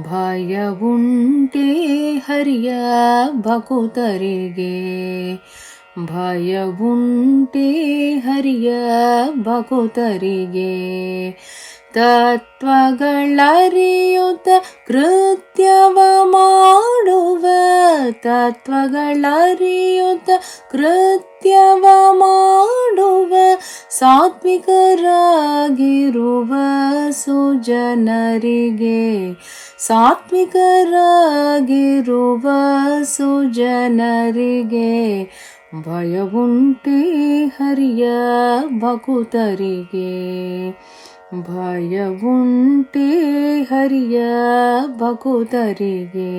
ಭಯವುಂಟೆ ಹರಿಯ ಭಕುತರಿಗೆ, ಭಯವುಂಟೆ ಹರಿಯ ಭಕುತರಿಗೆ. ತತ್ವಗಳರಿಯುತ್ತ ಕೃತ್ಯವ ಮಾಡುವ, ತತ್ವಗಳರಿಯುತ್ತ ಕೃತ್ಯವ ಮಾಡುವ ಸಾತ್ವಿಕರಾಗಿರುವ ಸುಜನರಿಗೆ, ಸಾತ್ವಿಕರಾಗಿರುವ ಸುಜನರಿಗೆ. ಭಯವುಂಟೆ ಹರಿಯ ಭಕುತರಿಗೆ, ಭಯವುಂಟೆ ಹರಿಯ ಭಕುತರಿಗೆ.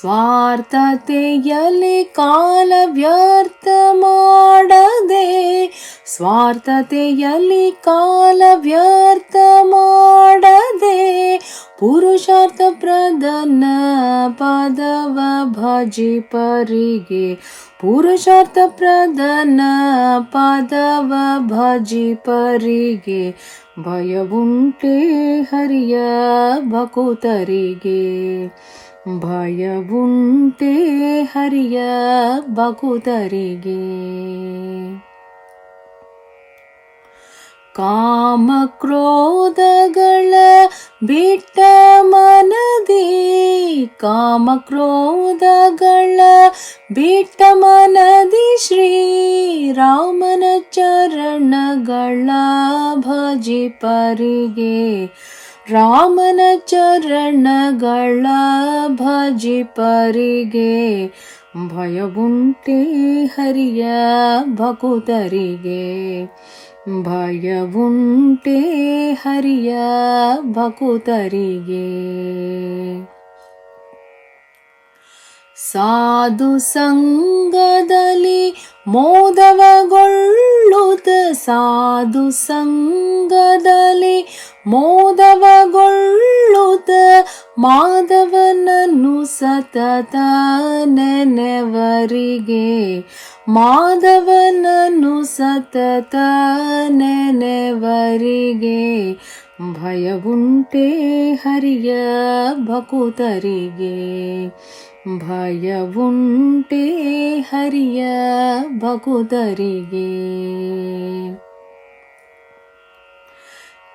ಸ್ವಾರ್ಥತೆಯಲ್ಲಿ ಕಾಲ ವ್ಯರ್ಥ ಮಾಡದೆ, ಸ್ವಾರ್ಥತೆಯಲ್ಲಿ ಕಾಲ ವ್ಯರ್ಥ ಮಾಡದೆ, ಪುರುಷಾರ್ಥ ಪ್ರಧಾನ ಪದವ ಭಜಿಪರಿಗೆ, ಪುರುಷಾರ್ಥ ಪ್ರಧಾನ ಪದವ ಭಜಿಪರಿಗೆ. ಭಯವುಂಟೆ ಹರಿಯ ಭಕುತರಿಗೆ, ಭಯವುಂಟೆ ಹರಿಯ ಭಕುತರಿಗೆ. ಕಾಮ ಕ್ರೋಧಗಳ ಬಿಟ್ಟ ಮನದಿ, ಕಾಮ ಕ್ರೋಧಗಳ ಬಿಟ್ಟ ಮನದಿ ಶ್ರೀರಾಮನ ಚರಣಗಳ ಭಜಿಪರಿಗೆ, ರಾಮನ ಚರಣಗಳ ಭಜಿಪರಿಗೆ. ಭಯವುಂಟೆ ಹರಿಯ ಭಕುತರಿಗೆ, ಭಯವುಂಟೆ ಹರಿಯ ಭಕುತರಿಗೆ. ಸಾಧು ಸಂಗದಲ್ಲಿ ಮೋದವಗೊಳ್ಳುತ್ತ, ಸಾಧು ಸಂಗದಲ್ಲಿ ಮೋದವಗೊಳ್ಳುತ್ತ, ಮಾಧವನನ್ನು ಸತತ ನೆನೆವರಿಗೆ, ಮಾಧವನನ್ನು ಸತತ ನೆನೆವರಿಗೆ. ಭಯವುಂಟೆ ಹರಿಯ ಭಕುತರಿಗೆ, ಭಯವುಂಟೆ ಹರಿಯ ಭಕುತರಿಗೆ.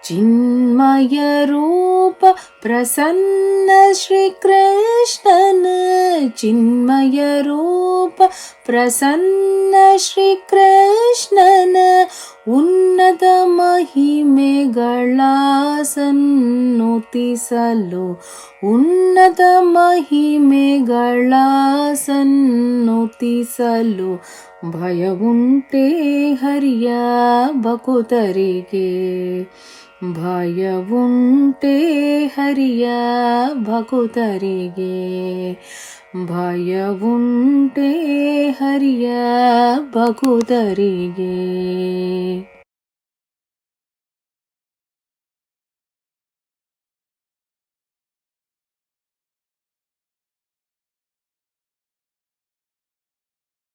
ಚಿನ್ಮಯ ರೂಪ ಪ್ರಸನ್ನ ಶ್ರೀಕೃಷ್ಣನ, ಚಿನ್ಮಯ ರೂಪ ಪ್ರಸನ್ನ ಶ್ರೀಕೃಷ್ಣನ ಉನ್ನತ ಮಹಿಮೆಗಳ ಸನ್ನುತಿಸಲು, ಉನ್ನತ ಮಹಿಮೆಗಳ ಸನ್ನುತಿಸಲು. ಭಯವುಂಟೆ ಹರಿಯ ಭಕುತರಿಗೆ, ಭಯವುಂಟೆ ಹರಿಯ ಭಕುತರಿಗೆ. ಭಯವುಂಟೆ ಹರಿಯ ಭಕುತರಿಗೆ.